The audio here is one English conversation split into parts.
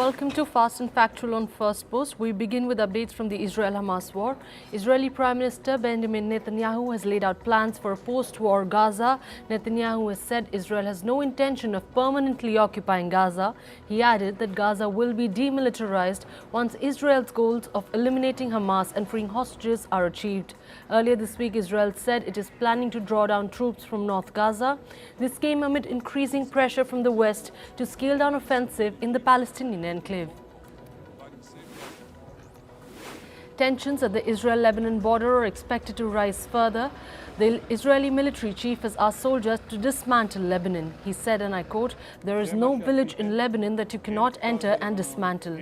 Welcome to Fast and Factual on Firstpost. We begin with updates from the Israel-Hamas war. Israeli Prime Minister Benjamin Netanyahu has laid out plans for a post-war Gaza. Netanyahu has said Israel has no intention of permanently occupying Gaza. He added that Gaza will be demilitarized once Israel's goals of eliminating Hamas and freeing hostages are achieved. Earlier this week, Israel said it is planning to draw down troops from North Gaza. This came amid increasing pressure from the West to scale down offensive in the Palestinian enclave. Tensions at the Israel-Lebanon border are expected to rise further. The Israeli military chief has asked soldiers to dismantle Lebanon. He said, and I quote, "There is no village in Lebanon that you cannot enter and dismantle."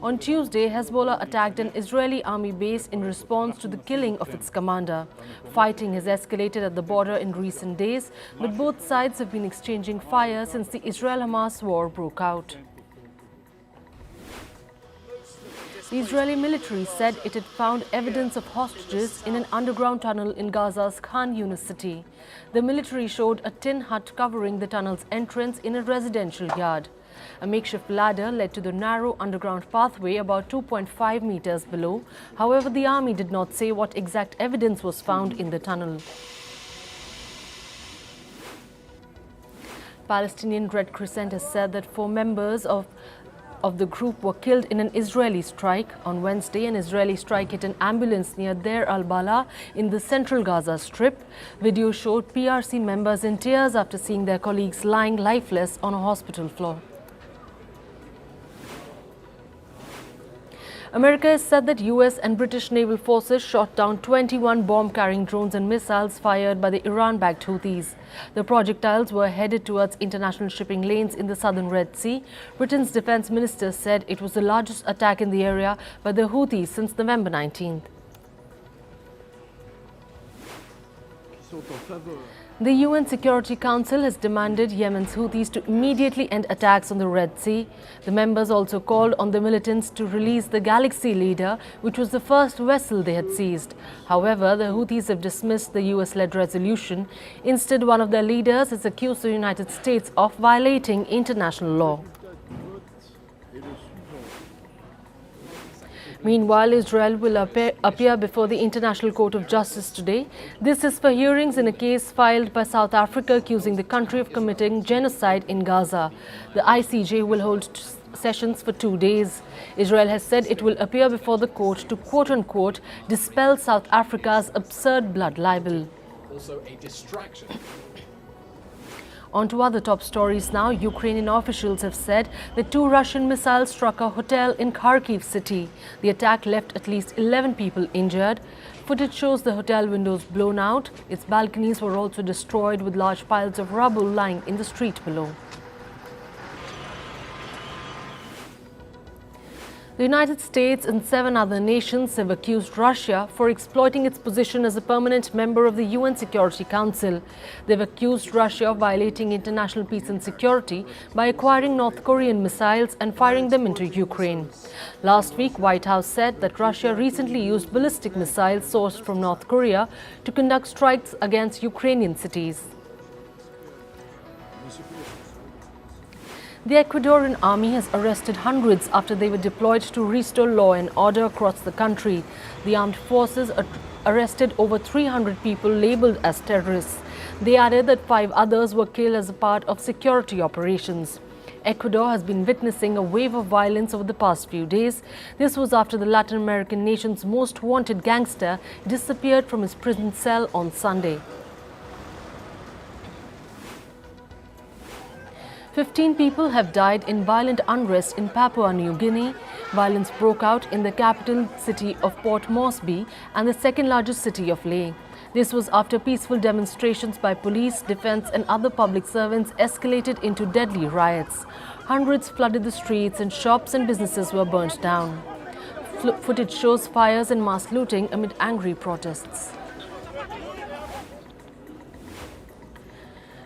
On Tuesday, Hezbollah attacked an Israeli army base in response to the killing of its commander. Fighting has escalated at the border in recent days, but both sides have been exchanging fire since the Israel-Hamas war broke out. The Israeli military said it had found evidence of hostages in an underground tunnel in Gaza's Khan Yunis city. The military showed a tin hut covering the tunnel's entrance in a residential yard. A makeshift ladder led to the narrow underground pathway about 2.5 meters below. However, the army did not say what exact evidence was found in the tunnel. Palestinian Red Crescent has said that 4 members of the group were killed in an Israeli strike. On Wednesday, an Israeli strike hit an ambulance near Deir al-Balah in the central Gaza Strip. Video showed PRC members in tears after seeing their colleagues lying lifeless on a hospital floor. America has said that US and British naval forces shot down 21 bomb-carrying drones and missiles fired by the Iran-backed Houthis. The projectiles were headed towards international shipping lanes in the southern Red Sea. Britain's defense minister said it was the largest attack in the area by the Houthis since November 19th. The UN Security Council has demanded Yemen's Houthis to immediately end attacks on the Red Sea. The members also called on the militants to release the Galaxy leader, which was the first vessel they had seized. However, the Houthis have dismissed the US-led resolution. Instead, one of their leaders has accused the United States of violating international law. Meanwhile, Israel will appear before the International Court of Justice today. This is for hearings in a case filed by South Africa accusing the country of committing genocide in Gaza. The ICJ will hold sessions for 2 days. Israel has said it will appear before the court to quote-unquote dispel South Africa's absurd blood libel. Also a distraction. On to other top stories now. Ukrainian officials have said that 2 Russian missiles struck a hotel in Kharkiv city. The attack left at least 11 people injured. Footage shows the hotel windows blown out. Its balconies were also destroyed with large piles of rubble lying in the street below. The United States and 7 other nations have accused Russia for exploiting its position as a permanent member of the UN Security Council. They've accused Russia of violating international peace and security by acquiring North Korean missiles and firing them into Ukraine. Last week, White House said that Russia recently used ballistic missiles sourced from North Korea to conduct strikes against Ukrainian cities. The Ecuadorian army has arrested hundreds after they were deployed to restore law and order across the country. The armed forces arrested over 300 people labeled as terrorists. They added that 5 others were killed as a part of security operations. Ecuador has been witnessing a wave of violence over the past few days. This was after the Latin American nation's most wanted gangster disappeared from his prison cell on Sunday. 15 people have died in violent unrest in Papua New Guinea. Violence broke out in the capital city of Port Moresby and the second largest city of Lae. This was after peaceful demonstrations by police, defense and other public servants escalated into deadly riots. Hundreds flooded the streets and shops and businesses were burnt down. Footage shows fires and mass looting amid angry protests.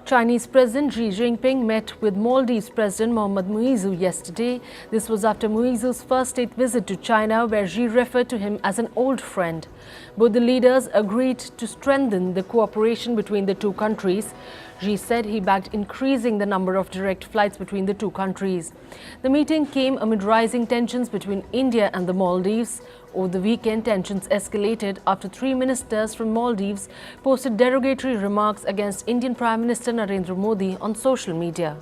Chinese President Xi Jinping met with Maldives President Mohamed Muizzu yesterday. This was after Muizzu's first state visit to China, where Xi referred to him as an old friend. Both the leaders agreed to strengthen the cooperation between the 2 countries. Xi said he backed increasing the number of direct flights between the two countries. The meeting came amid rising tensions between India and the Maldives. Over the weekend, tensions escalated after 3 ministers from Maldives posted derogatory remarks against Indian Prime Minister Narendra Modi on social media.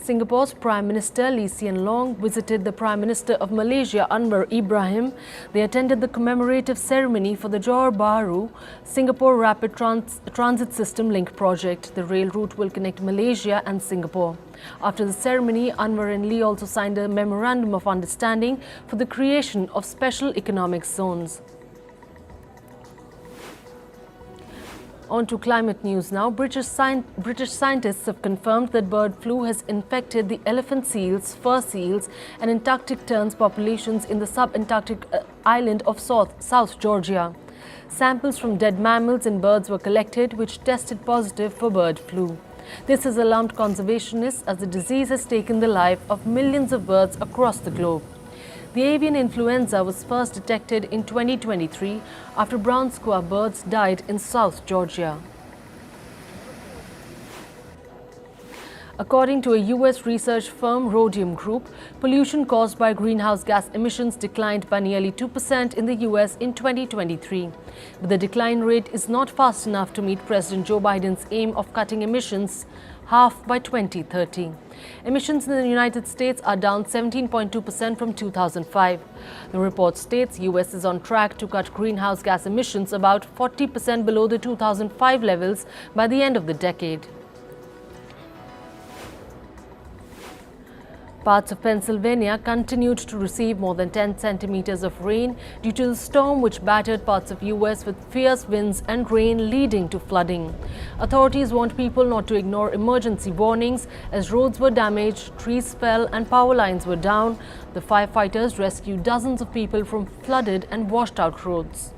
Singapore's Prime Minister Lee Hsien Loong visited the Prime Minister of Malaysia Anwar Ibrahim. They attended the commemorative ceremony for the Johor Bahru Singapore Rapid Transit System Link project. The rail route will connect Malaysia and Singapore. After the ceremony, Anwar and Lee also signed a memorandum of understanding for the creation of special economic zones. On to climate news now. British scientists have confirmed that bird flu has infected the elephant seals, fur seals and Antarctic terns populations in the sub-Antarctic island of South Georgia. Samples from dead mammals and birds were collected, which tested positive for bird flu. This has alarmed conservationists as the disease has taken the life of millions of birds across the globe. The avian influenza was first detected in 2023 after brown squaw birds died in South Georgia. According to a US research firm, Rhodium Group, pollution caused by greenhouse gas emissions declined by nearly 2% in the US in 2023. But the decline rate is not fast enough to meet President Joe Biden's aim of cutting emissions half by 2030. Emissions in the United States are down 17.2% from 2005. The report states US is on track to cut greenhouse gas emissions about 40% below the 2005 levels by the end of the decade. Parts of Pennsylvania continued to receive more than 10 centimeters of rain due to the storm which battered parts of US with fierce winds and rain leading to flooding. Authorities want people not to ignore emergency warnings as roads were damaged, trees fell and power lines were down. The firefighters rescued dozens of people from flooded and washed out roads.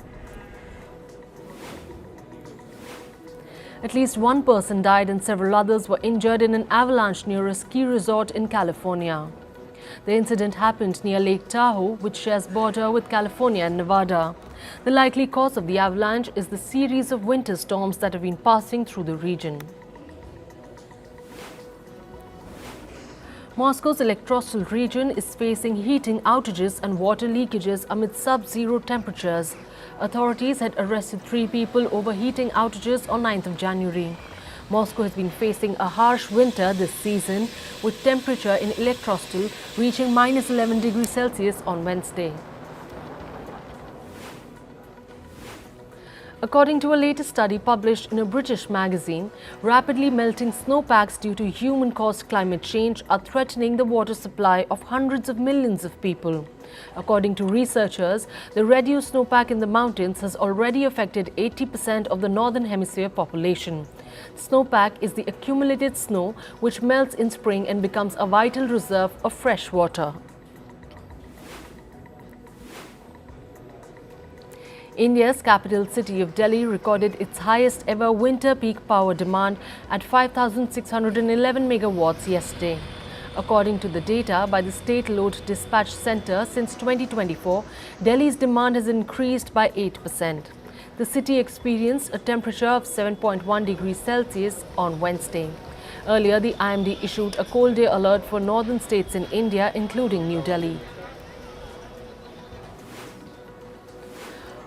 At least one person died and several others were injured in an avalanche near a ski resort in California. The incident happened near Lake Tahoe, which shares border with California and Nevada. The likely cause of the avalanche is the series of winter storms that have been passing through the region. Moscow's electoral region is facing heating outages and water leakages amid sub-zero temperatures. Authorities had arrested 3 people over heating outages on 9th of January. Moscow has been facing a harsh winter this season, with temperature in electoral reaching minus 11 degrees Celsius on Wednesday. According to a latest study published in a British magazine, rapidly melting snowpacks due to human-caused climate change are threatening the water supply of hundreds of millions of people. According to researchers, the reduced snowpack in the mountains has already affected 80% of the northern hemisphere population. Snowpack is the accumulated snow which melts in spring and becomes a vital reserve of fresh water. India's capital city of Delhi recorded its highest ever winter peak power demand at 5,611 megawatts yesterday. According to the data by the State Load Dispatch Centre, since 2024, Delhi's demand has increased by 8%. The city experienced a temperature of 7.1 degrees Celsius on Wednesday. Earlier, the IMD issued a cold day alert for northern states in India, including New Delhi.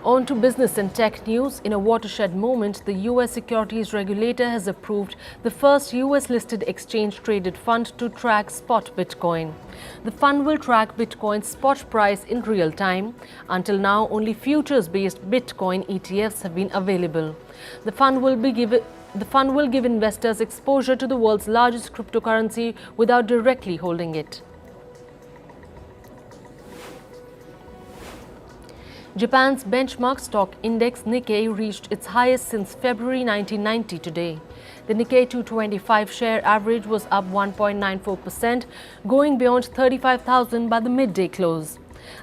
On to business and tech news. In a watershed moment, the US securities regulator has approved the first US-listed exchange-traded fund to track spot Bitcoin. The fund will track Bitcoin's spot price in real time. Until now, only futures-based Bitcoin ETFs have been available. The fund will give investors exposure to the world's largest cryptocurrency without directly holding it. Japan's benchmark stock index Nikkei reached its highest since February 1990 today. The Nikkei 225 share average was up 1.94%, going beyond 35,000 by the midday close.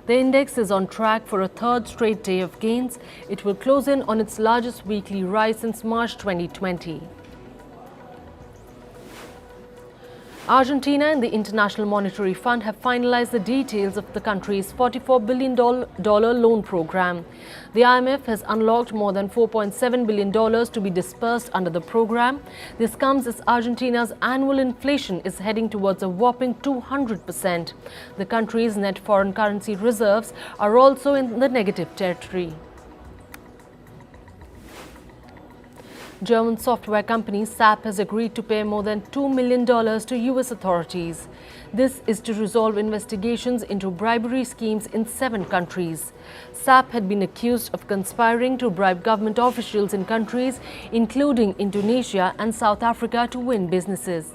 The index is on track for a third straight day of gains. It will close in on its largest weekly rise since March 2020. Argentina and the International Monetary Fund have finalized the details of the country's $44 billion loan program. The IMF has unlocked more than $4.7 billion to be dispersed under the program. This comes as Argentina's annual inflation is heading towards a whopping 200%. The country's net foreign currency reserves are also in the negative territory. German software company SAP has agreed to pay more than $2 million to US authorities. This is to resolve investigations into bribery schemes in 7 countries. SAP had been accused of conspiring to bribe government officials in countries including Indonesia and South Africa to win businesses.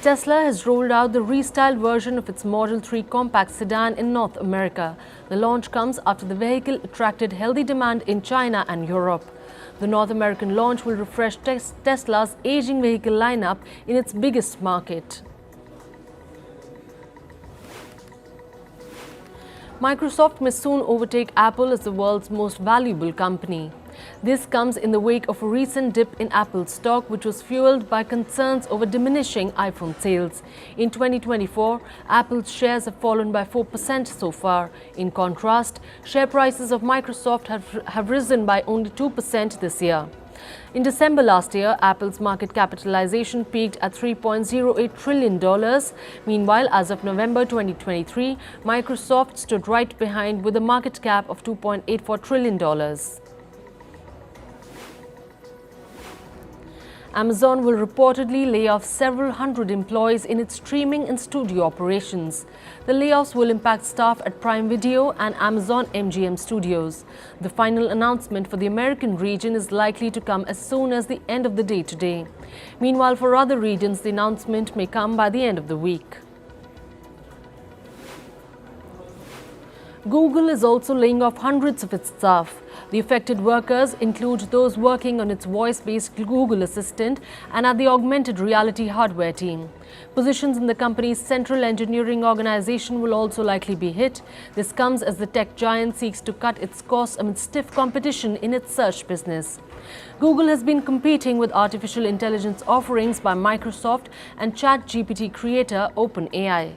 Tesla has rolled out the restyled version of its Model 3 compact sedan in North America. The launch comes after the vehicle attracted healthy demand in China and Europe. The North American launch will refresh Tesla's aging vehicle lineup in its biggest market. Microsoft may soon overtake Apple as the world's most valuable company. This comes in the wake of a recent dip in Apple's stock, which was fueled by concerns over diminishing iPhone sales. In 2024, Apple's shares have fallen by 4% so far. In contrast, share prices of Microsoft have risen by only 2% this year. In December last year, Apple's market capitalization peaked at $3.08 trillion. Meanwhile, as of November 2023, Microsoft stood right behind with a market cap of $2.84 trillion. Amazon will reportedly lay off several hundred employees in its streaming and studio operations. The layoffs will impact staff at Prime Video and Amazon MGM Studios. The final announcement for the American region is likely to come as soon as the end of the day today. Meanwhile, for other regions, the announcement may come by the end of the week. Google is also laying off hundreds of its staff. The affected workers include those working on its voice-based Google Assistant and at the augmented reality hardware team. Positions in the company's central engineering organization will also likely be hit. This comes as the tech giant seeks to cut its costs amid stiff competition in its search business. Google has been competing with artificial intelligence offerings by Microsoft and ChatGPT creator OpenAI.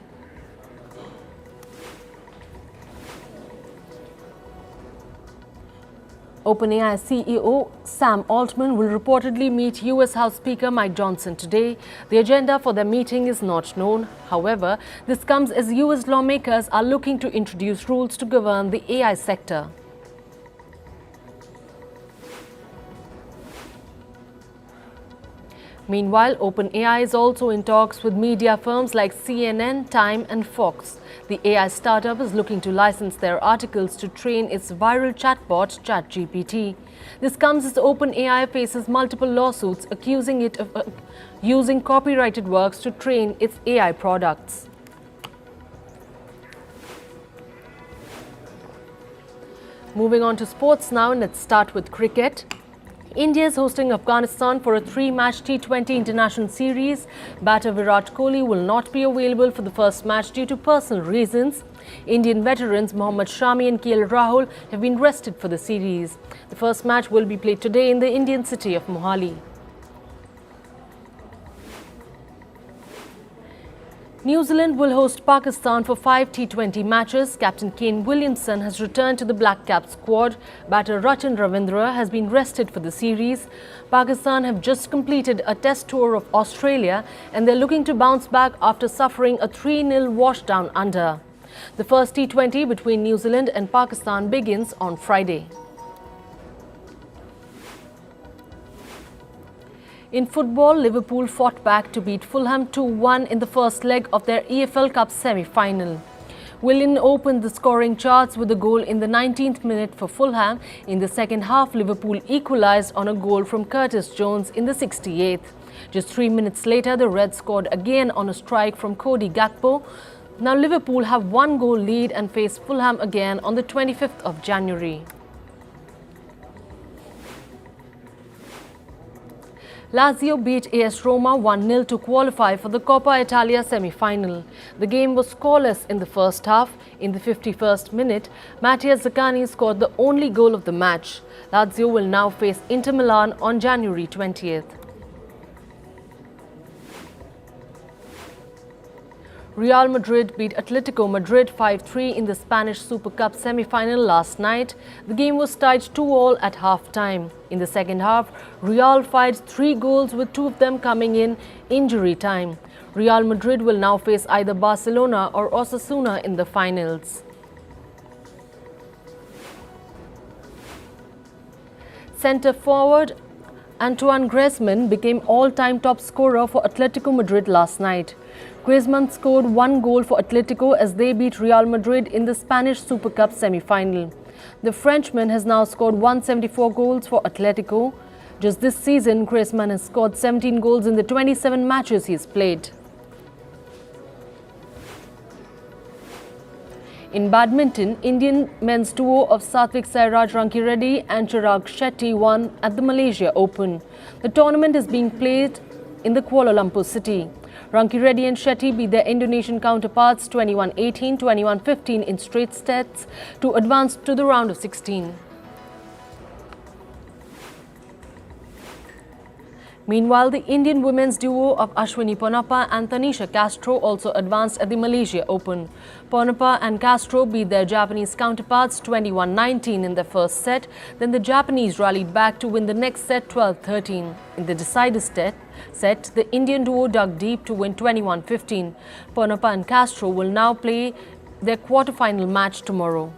OpenAI CEO Sam Altman will reportedly meet US House Speaker Mike Johnson today. The agenda for their meeting is not known. However, this comes as US lawmakers are looking to introduce rules to govern the AI sector. Meanwhile, OpenAI is also in talks with media firms like CNN, Time and Fox. The AI startup is looking to license their articles to train its viral chatbot, ChatGPT. This comes as OpenAI faces multiple lawsuits accusing it of using copyrighted works to train its AI products. Moving on to sports now, let's start with cricket. India is hosting Afghanistan for a 3-match T20 international series. Batter Virat Kohli will not be available for the first match due to personal reasons. Indian veterans Mohammad Shami and KL Rahul have been rested for the series. The first match will be played today in the Indian city of Mohali. New Zealand will host Pakistan for 5 T20 matches. Captain Kane Williamson has returned to the Black Cap squad. Batter Rachin Ravindra has been rested for the series. Pakistan have just completed a test tour of Australia and they're looking to bounce back after suffering a 3-0 washdown under. The first T20 between New Zealand and Pakistan begins on Friday. In football, Liverpool fought back to beat Fulham 2-1 in the first leg of their EFL Cup semi-final. Willian opened the scoring charts with a goal in the 19th minute for Fulham. In the second half, Liverpool equalised on a goal from Curtis Jones in the 68th. Just 3 minutes later, the Reds scored again on a strike from Cody Gakpo. Now Liverpool have 1-goal lead and face Fulham again on the 25th of January. Lazio beat AS Roma 1-0 to qualify for the Coppa Italia semi-final. The game was scoreless in the first half. In the 51st minute, Mattia Zaccagni scored the only goal of the match. Lazio will now face Inter Milan on January 20th. Real Madrid beat Atletico Madrid 5-3 in the Spanish Super Cup semi-final last night. The game was tied 2-2 at half-time. In the second half, Real fired 3 goals with 2 of them coming in injury time. Real Madrid will now face either Barcelona or Osasuna in the finals. Centre forward Antoine Griezmann became all-time top scorer for Atletico Madrid last night. Griezmann scored 1 goal for Atletico as they beat Real Madrid in the Spanish Super Cup semi-final. The Frenchman has now scored 174 goals for Atletico. Just this season, Griezmann has scored 17 goals in the 27 matches he's played. In badminton, Indian men's duo of Satvik Sairaj Rankireddy and Chirag Shetty won at the Malaysia Open. The tournament is being played in the Kuala Lumpur city. Rankireddy and Shetty beat their Indonesian counterparts 21-18, 21-15 in straight sets to advance to the round of 16. Meanwhile, the Indian women's duo of Ashwini Ponnappa and Tanisha Castro also advanced at the Malaysia Open. Ponnappa and Castro beat their Japanese counterparts 21-19 in the first set. Then the Japanese rallied back to win the next set 12-13. In the decider set, the Indian duo dug deep to win 21-15. Ponnappa and Castro will now play their quarter-final match tomorrow.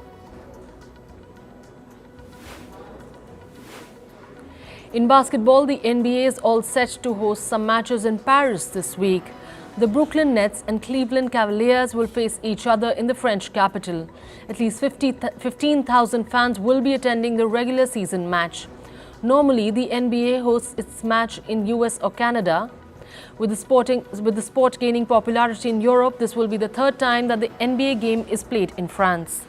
In basketball, the NBA is all set to host some matches in Paris this week. The Brooklyn Nets and Cleveland Cavaliers will face each other in the French capital. At least 15,000 fans will be attending the regular season match. Normally, the NBA hosts its match in US or Canada. With the sport gaining popularity in Europe, this will be the third time that the NBA game is played in France.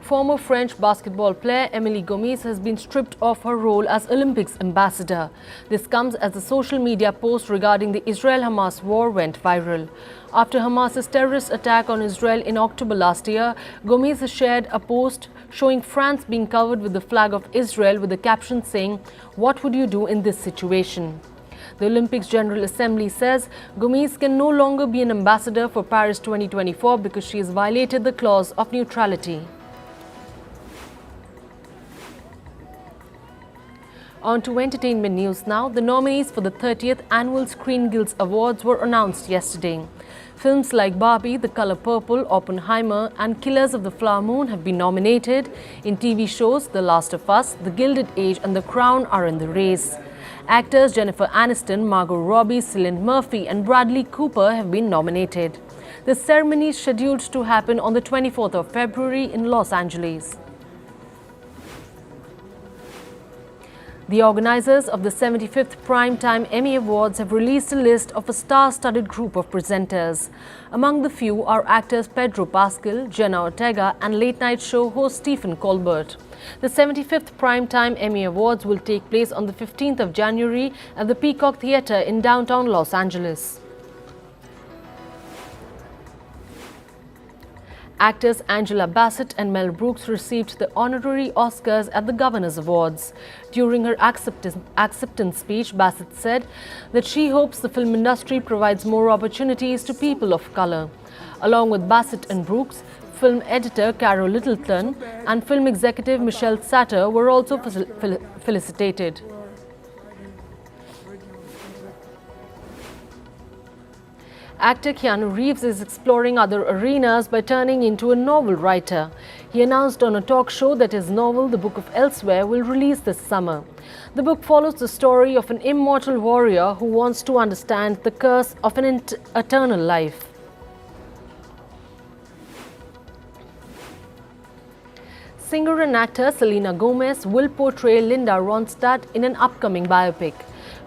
Former French basketball player Emily Gomez has been stripped of her role as Olympics ambassador. This comes as a social media post regarding the Israel-Hamas war went viral. After Hamas's terrorist attack on Israel in October last year, Gomez has shared a post showing France being covered with the flag of Israel with the caption saying, "What would you do in this situation?" The Olympics General Assembly says Gomez can no longer be an ambassador for Paris 2024 because she has violated the clause of neutrality. On to entertainment news now. The nominees for the 30th Annual Screen Guilds Awards were announced yesterday. Films like Barbie, The Color Purple, Oppenheimer and Killers of the Flower Moon have been nominated. In TV shows, The Last of Us, The Gilded Age and The Crown are in the race. Actors Jennifer Aniston, Margot Robbie, Cillian Murphy and Bradley Cooper have been nominated. The ceremony is scheduled to happen on the 24th of February in Los Angeles. The organizers of the 75th Primetime Emmy Awards have released a list of a star-studded group of presenters. Among the few are actors Pedro Pascal, Jenna Ortega and late-night show host Stephen Colbert. The 75th Primetime Emmy Awards will take place on the 15th of January at the Peacock Theatre in downtown Los Angeles. Actors Angela Bassett and Mel Brooks received the Honorary Oscars at the Governor's Awards. During her acceptance speech, Bassett said that she hopes the film industry provides more opportunities to people of color. Along with Bassett and Brooks, film editor Carol Littleton and film executive Michelle Satter were also felicitated. Actor Keanu Reeves is exploring other arenas by turning into a novel writer. He announced on a talk show that his novel, The Book of Elsewhere, will release this summer. The book follows the story of an immortal warrior who wants to understand the curse of an eternal life. Singer and actor Selena Gomez will portray Linda Ronstadt in an upcoming biopic.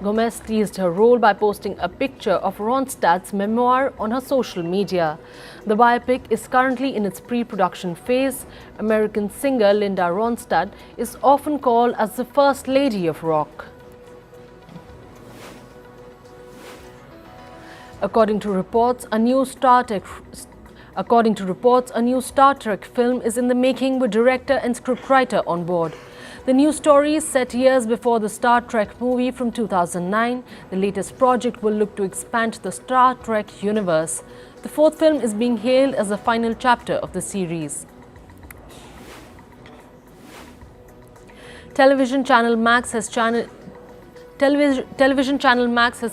Gomez teased her role by posting a picture of Ronstadt's memoir on her social media. The biopic is currently in its pre-production phase. American singer Linda Ronstadt is often called as the First Lady of Rock. According to reports, a new Star Trek film is in the making with director and scriptwriter on board. The new story is set years before the Star Trek movie from 2009. The latest project will look to expand the Star Trek universe. The fourth film is being hailed as the final chapter of the series. Television Channel Max has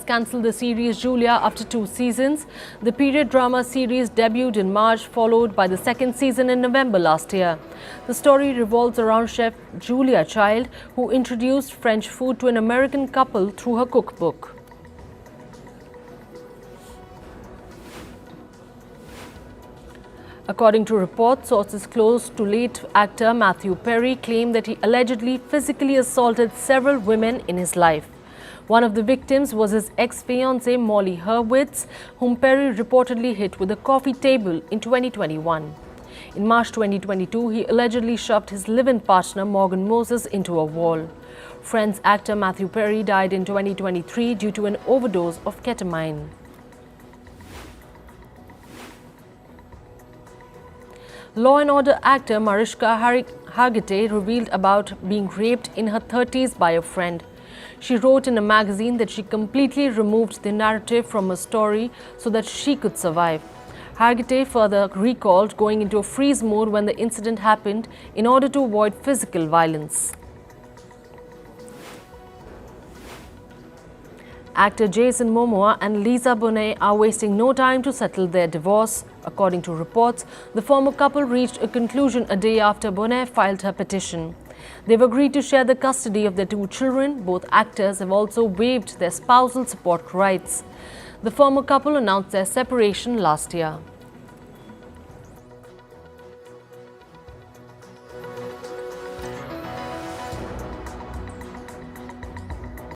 cancelled the series Julia after 2 seasons. The period drama series debuted in March, followed by the second season in November last year. The story revolves around chef Julia Child, who introduced French food to an American couple through her cookbook. According to reports, sources close to late actor Matthew Perry claim that he allegedly physically assaulted several women in his life. One of the victims was his ex-fiancée Molly Hurwitz, whom Perry reportedly hit with a coffee table in 2021. In March 2022, he allegedly shoved his live-in partner Morgan Moses into a wall. Friends actor Matthew Perry died in 2023 due to an overdose of ketamine. Law and Order actor Mariska Hargitay revealed about being raped in her 30s by a friend. She wrote in a magazine that she completely removed the narrative from her story so that she could survive. Hargitay further recalled going into a freeze mode when the incident happened in order to avoid physical violence. Actor Jason Momoa and Lisa Bonet are wasting no time to settle their divorce. According to reports, the former couple reached a conclusion a day after Bonet filed her petition. They've agreed to share the custody of their 2 children. Both actors have also waived their spousal support rights. The former couple announced their separation last year.